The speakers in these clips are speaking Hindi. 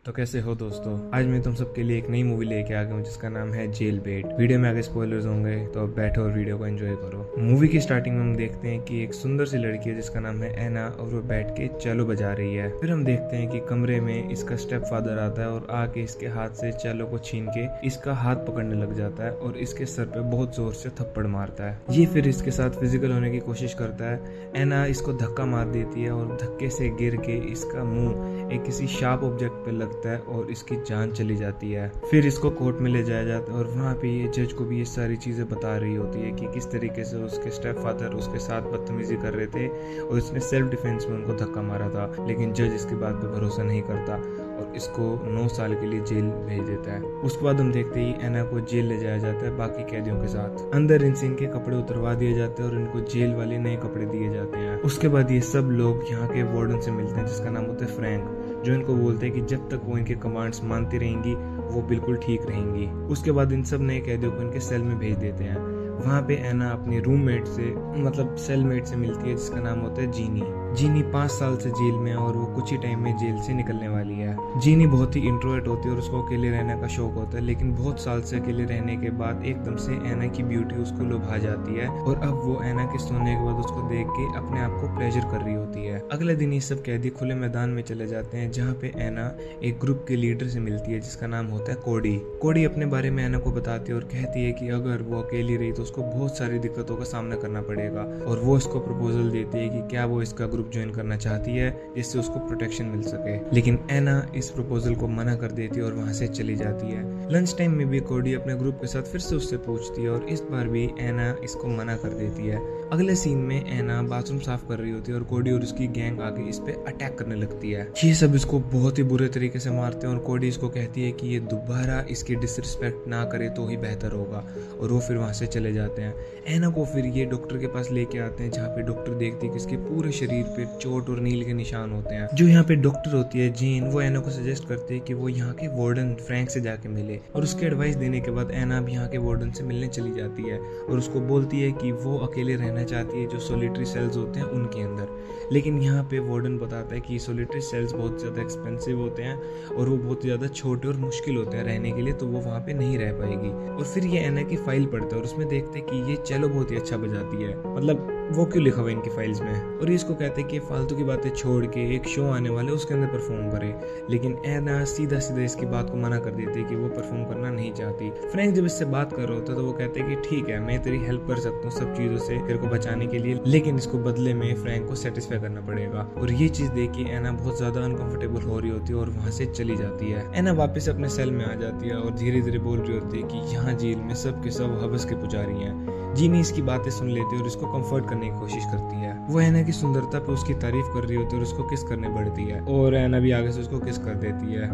तो कैसे हो दोस्तों। आज मैं तुम सबके लिए एक नई मूवी लेके आ गया हूँ जिसका नाम है जेल बेट। वीडियो में आगे स्पॉयलर्स होंगे तो अब बैठो और वीडियो को एंजॉय करो। मूवी की स्टार्टिंग में हम देखते हैं कि एक सुंदर सी लड़की है जिसका नाम है एना और वो बैठ के चेलो बजा रही है। फिर हम देखते हैं कि कमरे में इसका स्टेप फादर आता है और आके इसके हाथ से चेलो को छीन के इसका हाथ पकड़ने लग जाता है और इसके सर पे बहुत जोर से थप्पड़ मारता है। ये फिर इसके साथ फिजिकल होने की कोशिश करता है। एना इसको धक्का मार देती है और धक्के से गिर के इसका मुंह एक किसी शार्प ऑब्जेक्ट पे लगता है और इसकी जान चली जाती है। फिर इसको कोर्ट में ले जाया जाता है और वहाँ पे ये जज को भी ये सारी चीजें बता रही होती है कि किस तरीके से उसके स्टेप फादर उसके साथ बदतमीजी कर रहे थे और इसने सेल्फ डिफेंस में उनको धक्का मारा था। लेकिन जज इसकी बात पे भरोसा नहीं करता और इसको 9 साल के लिए जेल भेज देता है। उसके बाद हम देखते ही एना को जेल ले जाया जाता है बाकी कैदियों के साथ। अंदर इनसे इनके कपड़े उतरवा दिए जाते हैं और इनको जेल वाले नए कपड़े दिए जाते हैं। उसके बाद ये सब लोग यहाँ के वार्डन से मिलते हैं जिसका नाम होता है फ्रैंक, जो इनको बोलते हैं कि जब तक वो इनके कमांड्स मानती रहेंगी वो बिल्कुल ठीक रहेंगी। उसके बाद इन सब नए कैदियों को इनके सेल में भेज देते हैं। वहाँ पे एना अपनी रूममेट से मतलब सेलमेट से मिलती है जिसका नाम होता है जीनी। जीनी 5 साल से जेल में है और वो कुछ ही टाइम में जेल से निकलने वाली है। जीनी बहुत ही इंट्रोवर्ट होती है और उसको अकेले रहने का शौक होता है, लेकिन बहुत साल से अकेले रहने के बाद एकदम से एना की ब्यूटी उसको लुभा जाती है और अब वो एना के सोने के बाद उसको देख के अपने आप को प्लेजर कर रही होती है। अगले दिन ये सब कैदी खुले मैदान में चले जाते हैं जहाँ पे एना एक ग्रुप के लीडर से मिलती है जिसका नाम होता है कोडी। कोडी अपने बारे में एना को बताती है और कहती है कि अगर वो अकेली रही तो उसको बहुत सारी दिक्कतों का सामना करना पड़ेगा और वो इसको प्रपोजल देती है कि क्या वो इसका ग्रुप ज्वाइन करना चाहती है जिससे उसको प्रोटेक्शन मिल सके। लेकिन एना इस प्रपोजल को मना कर देती है और वहां से चली जाती है। लंच टाइम में भी कोडी अपने ग्रुप के साथ फिर से उससे पूछती है और इस बार भी एना इसको मना कर देती है। अगले सीन में एना बाथरूम साफ कर रही होती है और कोडी और उसकी गैंग आके इस पे अटैक करने लगती है। ये सब इसको बहुत ही बुरे तरीके से मारते हैं और कोडी इसको कहती है कि ये दोबारा इसकी डिसरिस्पेक्ट ना करे तो ही बेहतर होगा और वो फिर वहां से चले जाते हैं। एना को फिर ये डॉक्टर के पास लेके आते हैं जहाँ पे डॉक्टर देखती है कि इसके पूरे शरीर पे चोट और नील के निशान होते हैं। जो यहाँ पे डॉक्टर होती है जीन, वो एना को सजेस्ट करती है कि वो यहाँ के वार्डन फ्रैंक से जाके मिले और उसके एडवाइस देने के बाद एना भी यहाँ के वार्डन से मिलने चली जाती है और उसको बोलती है कि वो अकेले रहना चाहती है जो सोलिटरी सेल्स होते हैं उनके अंदर। लेकिन यहाँ पे वार्डन बताता है कि सोलिटरी सेल्स बहुत ज़्यादा एक्सपेंसिव होते हैं और वो बहुत ज़्यादा छोटे और मुश्किल होते हैं रहने के लिए, तो वो वहाँ पे नहीं रह पाएगी। और फिर ये एना की फाइल पढ़ता है और उसमें देखते हैं कि ये चेलो बहुत ही अच्छा बजाती है, मतलब वो क्यों लिखा हुआ है इनकी फाइल्स में। और इसको कहते हैं कि फालतू की बातें छोड़ के एक शो आने वाले उसके अंदर परफॉर्म करे। लेकिन एना सीधा सीधा इसकी बात को मना कर देती है कि वो परफॉर्म करना नहीं चाहती। फ्रैंक जब इससे बात कर रहा होता है तो वो कहते हैं कि ठीक है मैं तेरी हेल्प कर सकता हूँ सब चीजों से तेरे को बचाने के लिए, लेकिन इसको बदले में फ्रैंक को सेटिस्फाई करना पड़ेगा। और ये चीज देख के एना बहुत ज्यादा अनकंफर्टेबल हो रही होती है और वहां से चली जाती है। एना वापस अपने सेल में आ जाती है और धीरे धीरे बोल रही होती है कि यहाँ जेल में सब के सब हवस के पुजारी हैं। जीनी इसकी बातें सुन लेती है और इसको कंफर्ट करने की कोशिश करती है। वो एना की सुंदरता पे उसकी तारीफ कर रही होती है और उसको किस करने बढ़ती है और एना भी आगे से उसको किस कर देती है।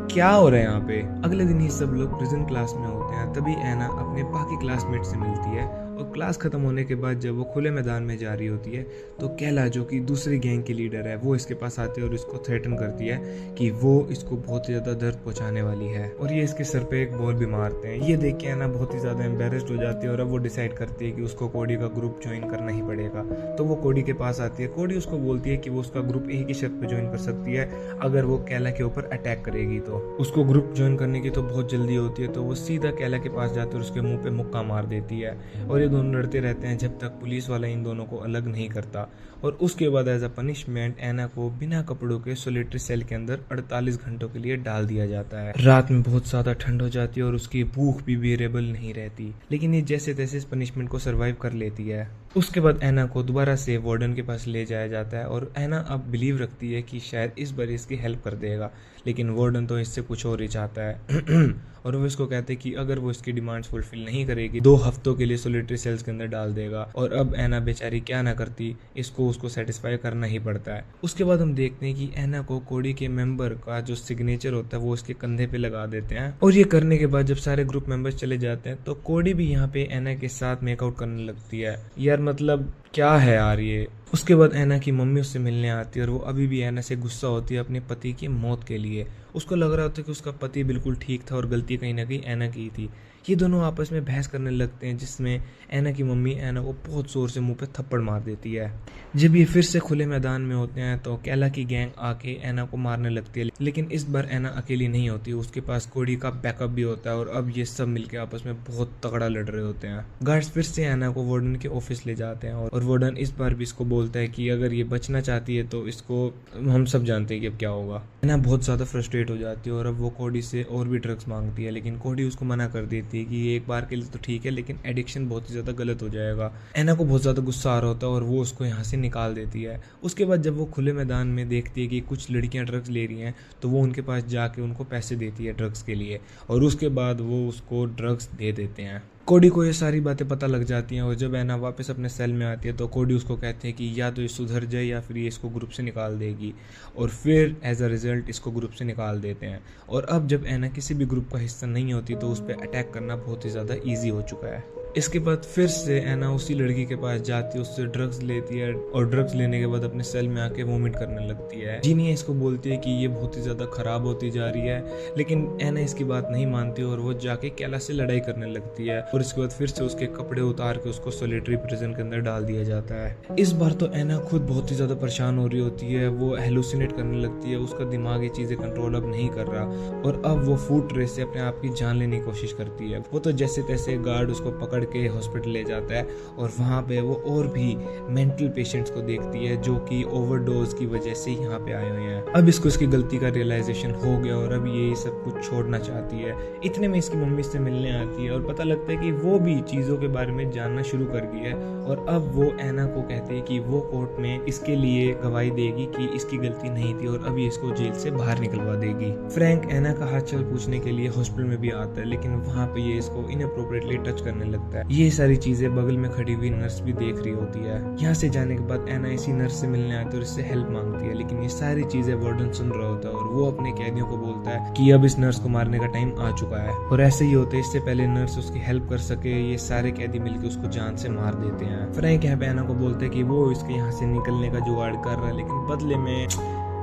क्या हो रहा है यहाँ पे। अगले दिन ही सब लोग प्रेजेंट क्लास में होते हैं, तभी एना अपने बाकी क्लासमेट से मिलती है और क्लास खत्म होने के बाद जब वो खुले मैदान में जा रही होती है तो कैला जो कि दूसरी गैंग की लीडर है वो इसके पास आती है और इसको थ्रेटन करती है कि वो इसको बहुत ज्यादा दर्द पहुंचाने वाली है और ये इसके सर पे एक बॉल भी मारते हैं। ये देख के एना बहुत ही ज्यादा एम्बेरस्ड हो जाती है और अब वो डिसाइड करती है कि उसको कोडी का ग्रुप ज्वाइन करना ही पड़ेगा। तो वो कोडी के पास आती है। कोडी उसको बोलती है कि वो उसका ग्रुप एक ही शर्त पे ज्वाइन कर सकती है अगर वो कैला के ऊपर अटैक करेगी। तो उसको ग्रुप ज्वाइन करने की तो बहुत जल्दी होती है, तो वो सीधा कैला के पास जाती है और उसके मुंह पे मुक्का मार देती है और ये दोनों लड़ते रहते हैं जब तक पुलिस वाला इन दोनों को अलग नहीं करता। और उसके बाद एज अ पनिशमेंट एना को बिना कपड़ों के सोलिटरी सेल के अंदर 48 घंटों के लिए डाल दिया जाता है। रात में बहुत ज्यादा ठंड हो जाती है और उसकी भूख भी बेरेबल नहीं रहती, लेकिन ये जैसे तैसे इस पनिशमेंट को सरवाइव कर लेती है। उसके बाद एना को दोबारा से वार्डन के पास ले जाया जाता है और एना अब बिलीव रखती है कि शायद इस बार इसकी हेल्प कर देगा, लेकिन वार्डन तो इससे कुछ और ही चाहता है और वो इसको कहते हैं कि अगर वो इसकी डिमांड्स फुलफिल नहीं करेगी 2 हफ्तों के लिए सोलिटरी सेल्स के अंदर डाल देगा। और अब एना बेचारी क्या ना करती, इसको उसको सेटिस्फाई करना ही पड़ता है। उसके बाद हम देखते हैं कि एना को कोडी के मेंबर का जो सिग्नेचर होता है वो इसके कंधे पे लगा देते हैं और ये करने के बाद जब सारे ग्रुप मेंबर्स चले जाते हैं तो कोडी भी यहाँ पे एना के साथ मेकआउट करने लगती है। यार मतलब क्या है यार ये। उसके बाद ऐना की मम्मी उससे मिलने आती है और वो अभी भी ऐना से गुस्सा होती है अपने पति की मौत के लिए। उसको लग रहा होता है कि उसका पति बिल्कुल ठीक था और गलती कहीं ना कहीं ऐना की थी। ये दोनों आपस में बहस करने लगते हैं, जिसमें ऐना की मम्मी ऐना को बहुत जोर से मुंह पे थप्पड़ मार देती है। जब ये फिर से खुले मैदान में होते हैं तो कैला की गैंग आके ऐना को मारने लगती है, लेकिन इस बार ऐना अकेली नहीं होती, उसके पास कोडी का बैकअप भी होता है और अब ये सब मिलके आपस में बहुत तगड़ा लड़ रहे होते हैं। गार्ड्स फिर से ऐना को वार्डन के ऑफिस ले जाते हैं और वार्डन इस बार भी इसको बोलता है कि अगर ये बचना चाहती है तो इसको, हम सब जानते हैं कि अब क्या होगा। ऐना बहुत ज्यादा फ्रस्ट्रेट हो जाती है और अब वो कोडी से और भी ड्रग्स मांगती है, लेकिन कोडी उसको मना कर देती है कि ये एक बार के लिए तो ठीक है, लेकिन एडिक्शन बहुत ही ज्यादा गलत हो जाएगा। ऐना को बहुत ज्यादा गुस्सा आ रहा होता है और वो उसको यहाँ से निकाल देती है। उसके बाद जब वो खुले मैदान में देखती है कि कुछ लड़कियां ड्रग्स ले रही हैं तो वो उनके पास जाके उनको पैसे देती है ड्रग्स के लिए, और उसके बाद वो उसको ड्रग्स दे देते हैं। कोडी को ये सारी बातें पता लग जाती हैं और जब ऐना वापस अपने सेल में आती है तो कोडी उसको कहते हैं कि या तो ये सुधर जाए या फिर ये इसको ग्रुप से निकाल देगी, और फिर एज अ रिजल्ट इसको ग्रुप से निकाल देते हैं। और अब जब ऐना किसी भी ग्रुप का हिस्सा नहीं होती तो उस पर अटैक करना बहुत ही ज़्यादा ईजी हो चुका है। इसके बाद फिर से ऐना उसी लड़की के पास जाती है, उससे ड्रग्स लेती है और ड्रग्स लेने के बाद अपने सेल में आके वोमिट करने लगती है। जीनिया इसको बोलती है कि ये बहुत ही ज़्यादा ख़राब होती जा रही है, लेकिन ऐना इसकी बात नहीं मानती और वो जाके कैला से लड़ाई करने लगती है और इसके बाद फिर से उसके कपड़े उतार के उसको सॉलिटरी प्रिजन के अंदर डाल दिया जाता है। इस बार तो ऐना खुद बहुत ही ज़्यादा परेशान हो रही होती है, वो हेलुसिनेट करने लगती है, उसका दिमाग ये चीज़ें कंट्रोल अब नहीं कर रहा और अब वो फूड ट्रे से अपने आप की जान लेने की कोशिश करती है। वो तो जैसे तैसे गार्ड उसको पकड़ के हॉस्पिटल ले जाता है और वहाँ पे वो और भी मेंटल पेशेंट्स को देखती है जो कि ओवरडोज की वजह से यहाँ पे आए हुए हैं। अब इसको इसकी गलती का रियलाइजेशन हो गया और अब ये सब कुछ छोड़ना चाहती है। इतने में इसकी मम्मी से मिलने आती है और पता लगता है कि वो भी चीज़ों के बारे में जानना शुरू कर गई है और अब वो ऐना को कहती है कि वो कोर्ट में इसके लिए गवाही देगी कि इसकी गलती नहीं थी और अभी इसको जेल से बाहर निकलवा देगी। फ्रैंक ऐना का हालचाल पूछने के लिए हॉस्पिटल में भी आता है, लेकिन वहाँ पे ये इसको इनअप्रोप्रिएटली टच करने लगता है। ये सारी चीजें बगल में खड़ी हुई नर्स भी देख रही होती है। यहाँ से जाने के बाद ऐना इसी नर्स से मिलने आती है और इससे हेल्प मांगती है, लेकिन ये सारी चीजें वार्डन सुन रहा होता है और वो अपने कैदियों को बोलता है कि अब इस नर्स को मारने का टाइम आ चुका है। और ऐसे ही होता है, इससे पहले नर्स उसकी हेल्प कर सके ये सारे कैदी मिलकर उसको जान से मार देते हैं। फ्रैंक यहाँ पे ऐना को बोलते हैं कि वो इसके यहाँ से निकलने का जुगाड़ कर रहा है, लेकिन बदले में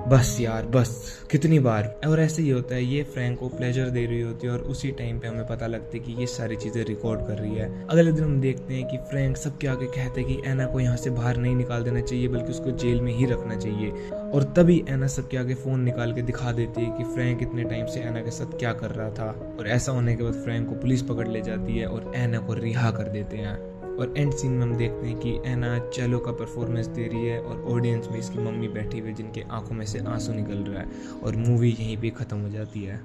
बस यार बस कितनी बार। और ऐसे ही होता है, ये फ्रैंक को प्लेजर दे रही होती है और उसी टाइम पे हमें पता लगता है कि ये सारी चीजें रिकॉर्ड कर रही है। अगले दिन हम देखते हैं कि फ्रैंक सबके आगे कहते हैं कि ऐना को यहाँ से बाहर नहीं निकाल देना चाहिए बल्कि उसको जेल में ही रखना चाहिए, और तभी ऐना सबके आगे फोन निकाल के दिखा देती है कि फ्रैंक इतने टाइम से ऐना के साथ क्या कर रहा था। और ऐसा होने के बाद फ्रैंक को पुलिस पकड़ ले जाती है और ऐना को रिहा कर देते हैं। और एंड सीन में हम देखते हैं कि ऐना चेलो का परफॉर्मेंस दे रही है और ऑडियंस में इसकी मम्मी बैठी हुई जिनके आंखों में से आंसू निकल रहा है, और मूवी यहीं पे खत्म हो जाती है।